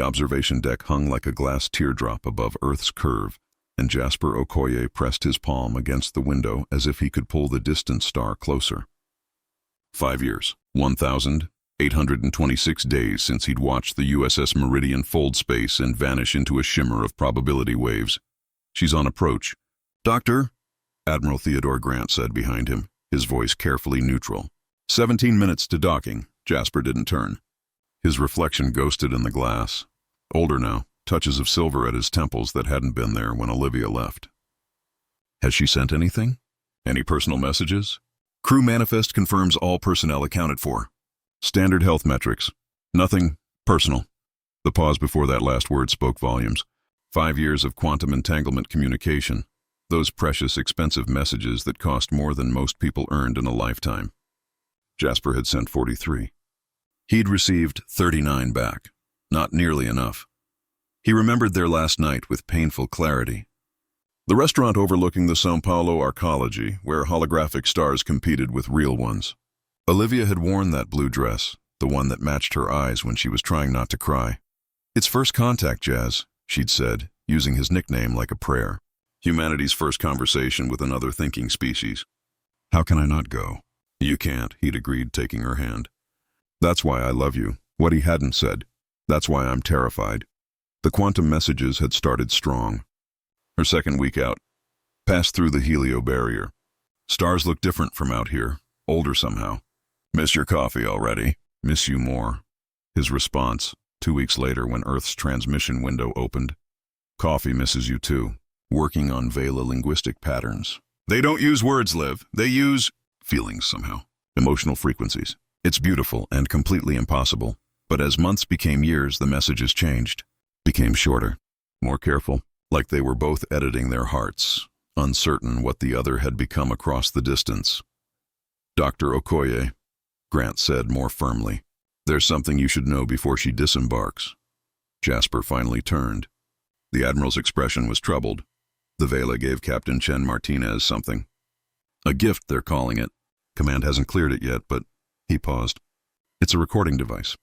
The observation deck hung like a glass teardrop above Earth's curve, and Jasper Okoye pressed his palm against the window as if he could pull the distant star closer. 5 years, 1,826 days since he'd watched the USS Meridian fold space and vanish into a shimmer of probability waves. She's on approach. "Doctor," Admiral Theodore Grant said behind him, his voice carefully neutral. 17 minutes to docking. Jasper didn't turn. His reflection ghosted in the glass. Older now, touches of silver at his temples that hadn't been there when Olivia left. Has she sent anything? Any personal messages? Crew manifest confirms all personnel accounted for. Standard health metrics. Nothing personal. The pause before that last word spoke volumes. 5 years of quantum entanglement communication. Those precious, expensive messages that cost more than most people earned in a lifetime. Jasper had sent 43. He'd received 39 back. Not nearly enough. He remembered their last night with painful clarity. The restaurant overlooking the São Paulo arcology, where holographic stars competed with real ones. Olivia had worn that blue dress, the one that matched her eyes when she was trying not to cry. "It's first contact, Jazz," she'd said, using his nickname like a prayer. Humanity's first conversation with another thinking species. "How can I not go?" "You can't," he'd agreed, taking her hand. "That's why I love you," what he hadn't said. "That's why I'm terrified." The quantum messages had started strong. Her second week out. Passed through the helio barrier. Stars look different from out here, older somehow. "Miss your coffee already. Miss you more." His response, 2 weeks later when Earth's transmission window opened. "Coffee misses you too." Working on Vela linguistic patterns. They don't use words, Liv. They use feelings somehow. Emotional frequencies. It's beautiful and completely impossible. But as months became years, the messages changed. Became shorter. More careful. Like they were both editing their hearts, uncertain what the other had become across the distance. "Dr. Okoye," Grant said more firmly. "There's something you should know before she disembarks." Jasper finally turned. The Admiral's expression was troubled. The Vela gave Captain Chen Martinez something. "A gift, they're calling it. Command hasn't cleared it yet, but..." He paused. "It's a recording device.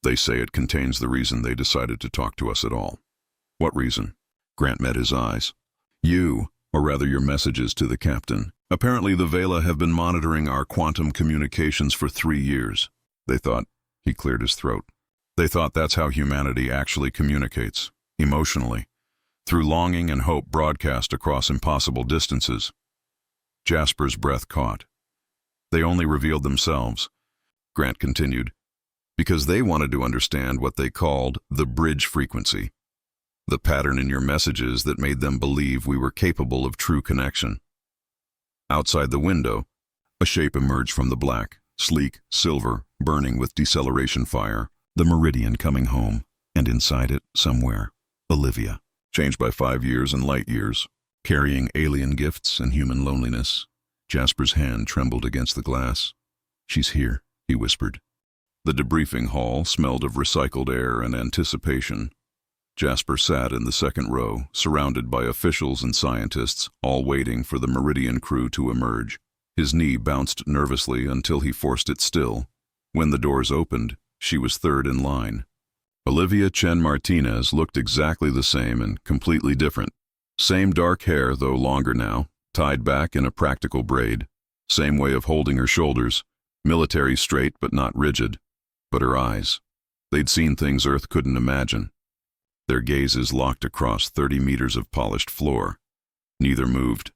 They say it contains the reason they decided to talk to us at all." "What reason?" Grant met his eyes. "You, or rather your messages to the captain. Apparently the Vela have been monitoring our quantum communications for 3 years. They thought..." He cleared his throat. "They thought that's how humanity actually communicates, emotionally. Through longing and hope broadcast across impossible distances." Jasper's breath caught. "They only revealed themselves," Grant continued, "because they wanted to understand what they called the bridge frequency. The pattern in your messages that made them believe we were capable of true connection." Outside the window, a shape emerged from the black, sleek, silver, burning with deceleration fire, the Meridian coming home, and inside it, somewhere, Olivia. Changed by 5 years and light years, carrying alien gifts and human loneliness. Jasper's hand trembled against the glass. "She's here," he whispered. The debriefing hall smelled of recycled air and anticipation. Jasper sat in the second row, surrounded by officials and scientists, all waiting for the Meridian crew to emerge. His knee bounced nervously until he forced it still. When the doors opened, she was third in line. Olivia Chen Martinez looked exactly the same and completely different. Same dark hair, though longer now, tied back in a practical braid. Same way of holding her shoulders, military straight but not rigid. But her eyes, they'd seen things Earth couldn't imagine. Their gazes locked across 30 meters of polished floor. Neither moved.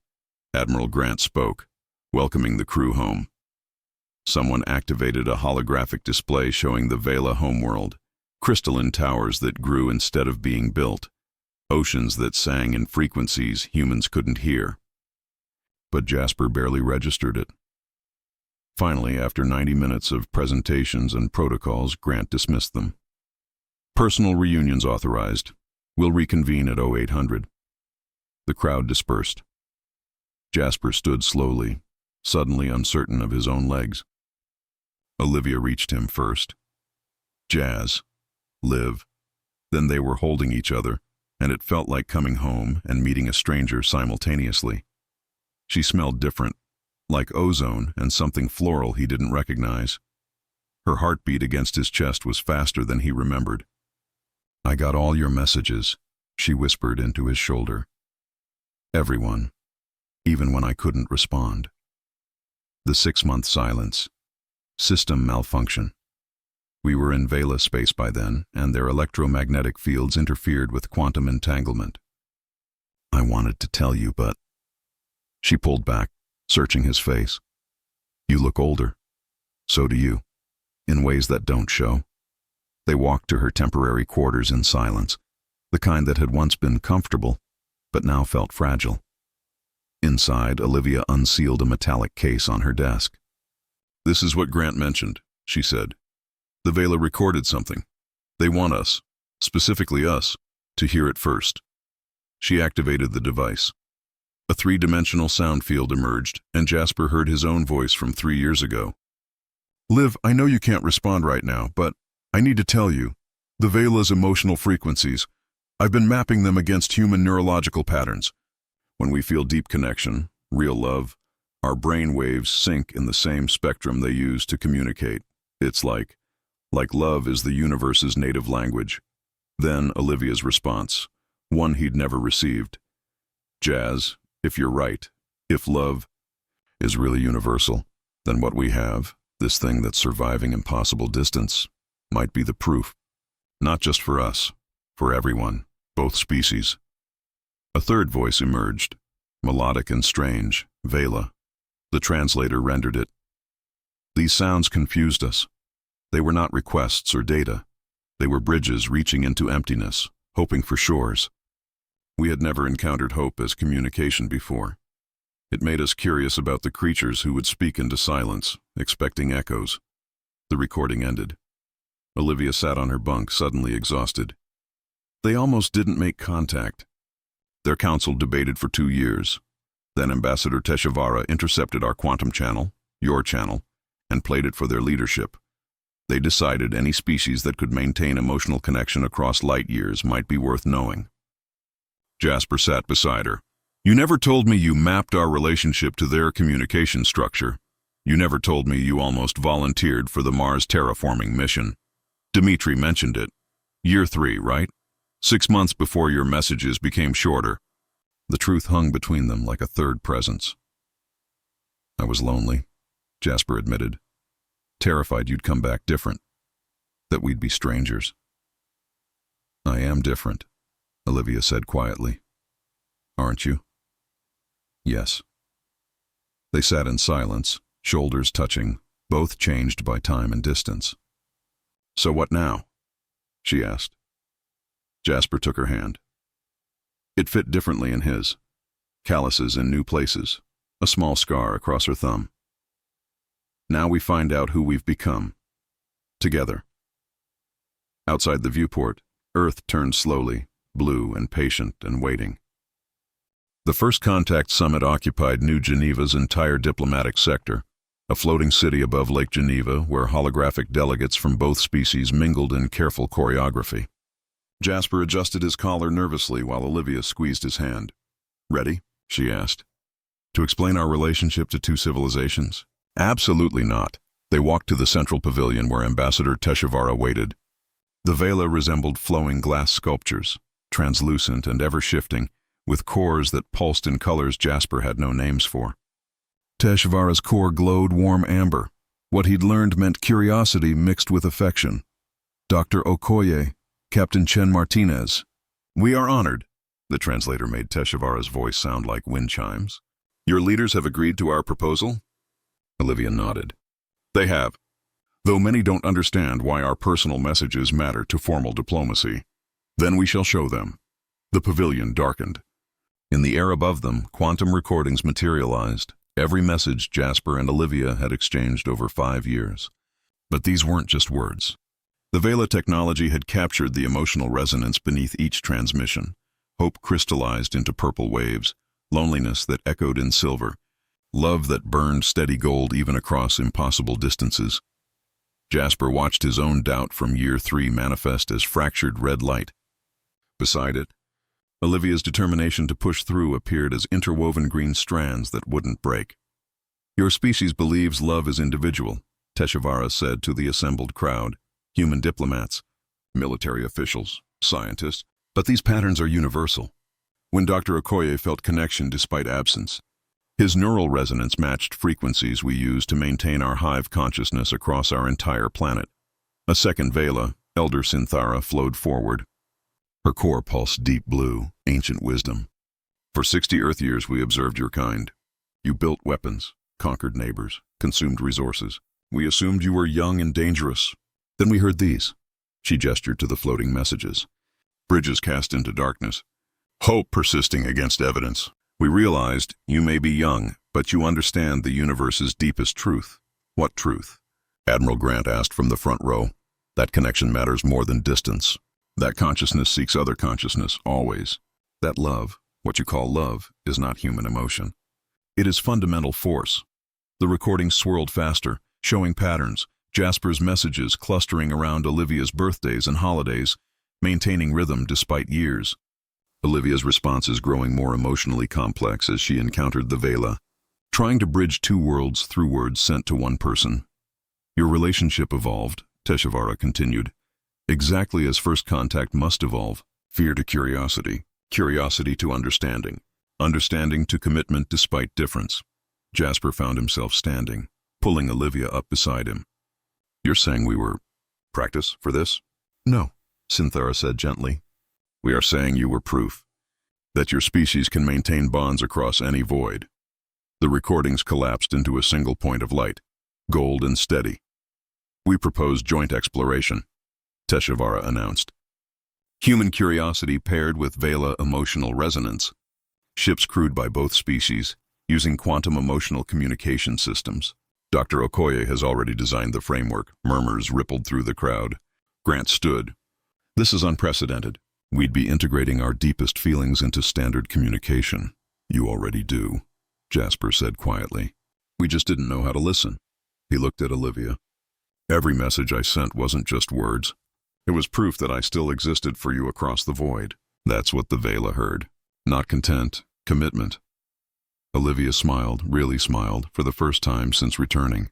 Admiral Grant spoke, welcoming the crew home. Someone activated a holographic display showing the Vela homeworld. Crystalline towers that grew instead of being built. Oceans that sang in frequencies humans couldn't hear. But Jasper barely registered it. Finally, after 90 minutes of presentations and protocols, Grant dismissed them. "Personal reunions authorized. We'll reconvene at 0800. The crowd dispersed. Jasper stood slowly, suddenly uncertain of his own legs. Olivia reached him first. Jazz. Liv. Then they were holding each other, and it felt like coming home and meeting a stranger simultaneously. She smelled different, like ozone and something floral he didn't recognize. Her heartbeat against his chest was faster than he remembered. I got all your messages, she whispered into his shoulder. Everyone, even when I couldn't respond. The 6-month silence. System malfunction. We were in Vela space by then, and their electromagnetic fields interfered with quantum entanglement. I wanted to tell you, but... She pulled back, searching his face. You look older. So do you, in ways that don't show. They walked to her temporary quarters in silence, the kind that had once been comfortable, but now felt fragile. Inside, Olivia unsealed a metallic case on her desk. This is what Grant mentioned, she said. The Vela recorded something. They want us, specifically us, to hear it first. She activated the device. A 3-dimensional sound field emerged, and Jasper heard his own voice from 3 years ago. Liv, I know you can't respond right now, but I need to tell you, the Vela's emotional frequencies, I've been mapping them against human neurological patterns. When we feel deep connection, real love, our brain waves sync in the same spectrum they use to communicate. It's like love is the universe's native language. Then Olivia's response, one he'd never received. Jazz, if you're right, if love is really universal, then what we have, this thing that's surviving impossible distance, might be the proof. Not just for us, for everyone, both species. A third voice emerged, melodic and strange, Vela. The translator rendered it. These sounds confused us. They were not requests or data. They were bridges reaching into emptiness, hoping for shores. We had never encountered hope as communication before. It made us curious about the creatures who would speak into silence, expecting echoes. The recording ended. Olivia sat on her bunk, suddenly exhausted. They almost didn't make contact. Their council debated for 2 years. Then Ambassador Teshivara intercepted our quantum channel, your channel, and played it for their leadership. They decided any species that could maintain emotional connection across light years might be worth knowing. Jasper sat beside her. You never told me you mapped our relationship to their communication structure. You never told me you almost volunteered for the Mars terraforming mission. Dmitri mentioned it. Year 3, right? 6 months before your messages became shorter. The truth hung between them like a third presence. I was lonely, Jasper admitted. Terrified you'd come back different. That we'd be strangers. I am different, Olivia said quietly. Aren't you? Yes. They sat in silence, shoulders touching, both changed by time and distance. So what now? She asked. Jasper took her hand. It fit differently in his. Calluses in new places, a small scar across her thumb. Now we find out who we've become. Together. Outside the viewport, Earth turned slowly, blue and patient and waiting. The First Contact Summit occupied New Geneva's entire diplomatic sector, a floating city above Lake Geneva where holographic delegates from both species mingled in careful choreography. Jasper adjusted his collar nervously while Olivia squeezed his hand. Ready? She asked. To explain our relationship to 2 civilizations? Absolutely not. They walked to the central pavilion where Ambassador Teshivara waited. The Vela resembled flowing glass sculptures, translucent and ever-shifting, with cores that pulsed in colors Jasper had no names for. Teshivara's core glowed warm amber. What he'd learned meant curiosity mixed with affection. Dr. Okoye, Captain Chen Martinez. We are honored. The translator made Teshivara's voice sound like wind chimes. Your leaders have agreed to our proposal? Olivia nodded. They have. Though many don't understand why our personal messages matter to formal diplomacy. Then we shall show them. The pavilion darkened. In the air above them, quantum recordings materialized, every message Jasper and Olivia had exchanged over 5 years. But these weren't just words. The Vela technology had captured the emotional resonance beneath each transmission. Hope crystallized into purple waves, loneliness that echoed in silver, love that burned steady gold even across impossible distances. Jasper watched his own doubt from year 3 manifest as fractured red light. Beside it, Olivia's determination to push through appeared as interwoven green strands that wouldn't break. Your species believes love is individual, Teshivara said to the assembled crowd, human diplomats, military officials, scientist, but these patterns are universal. When Dr. Okoye felt connection despite absence, his neural resonance matched frequencies we use to maintain our hive consciousness across our entire planet. A second Vela, Elder Synthara, flowed forward. Her core pulsed deep blue, ancient wisdom. For 60 Earth years we observed your kind. You built weapons, conquered neighbors, consumed resources. We assumed you were young and dangerous. Then we heard these. She gestured to the floating messages. Bridges cast into darkness. Hope persisting against evidence. We realized you may be young, but you understand the universe's deepest truth. What truth? Admiral Grant asked from the front row. That connection matters more than distance. That consciousness seeks other consciousness, always. That love, what you call love, is not human emotion. It is fundamental force. The recording swirled faster, showing patterns, Jasper's messages clustering around Olivia's birthdays and holidays, maintaining rhythm despite years. Olivia's responses growing more emotionally complex as she encountered the Vela, trying to bridge two worlds through words sent to one person. Your relationship evolved, Teshuvara continued, exactly as first contact must evolve. Fear to curiosity, curiosity to understanding, understanding to commitment despite difference. Jasper found himself standing, pulling Olivia up beside him. You're saying we were practice for this? No, Synthara said gently. We are saying you were proof that your species can maintain bonds across any void. The recordings collapsed into a single point of light, gold and steady. We propose joint exploration, Teshuvara announced. Human curiosity paired with Vela emotional resonance. Ships crewed by both species, using quantum emotional communication systems. Dr. Okoye has already designed the framework. Murmurs rippled through the crowd. Grant stood. This is unprecedented. We'd be integrating our deepest feelings into standard communication. You already do, Jasper said quietly. We just didn't know how to listen. He looked at Olivia. Every message I sent wasn't just words. It was proof that I still existed for you across the void. That's what the Vela heard. Not content, commitment. Olivia smiled, really smiled, for the first time since returning.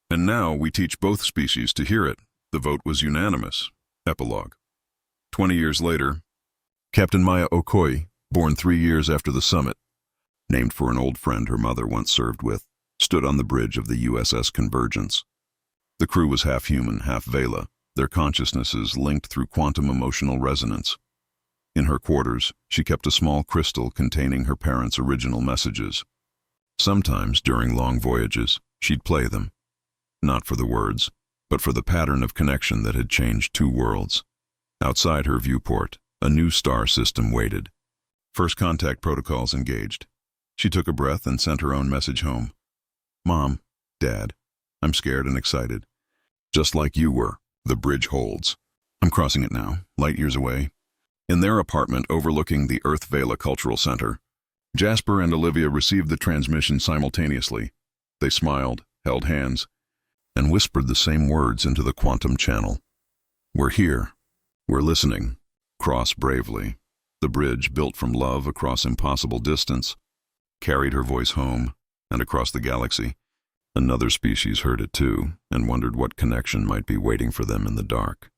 And now we teach both species to hear it. The vote was unanimous. Epilogue. 20 years later, Captain Maya Okoye, born 3 years after the summit, named for an old friend her mother once served with, stood on the bridge of the USS Convergence. The crew was half human, half Vela, their consciousnesses linked through quantum emotional resonance. In her quarters, she kept a small crystal containing her parents' original messages. Sometimes, during long voyages, she'd play them, not for the words, but for the pattern of connection that had changed two worlds. Outside her viewport, a new star system waited. First contact protocols engaged. She took a breath and sent her own message home. Mom, Dad, I'm scared and excited. Just like you were, the bridge holds. I'm crossing it now, light years away. In their apartment overlooking the Earth Vela Cultural Center, Jasper and Olivia received the transmission simultaneously. They smiled, held hands, and whispered the same words into the quantum channel. We're here. We're listening. Cross bravely. The bridge, built from love across impossible distance, carried her voice home and across the galaxy. Another species heard it too and wondered what connection might be waiting for them in the dark.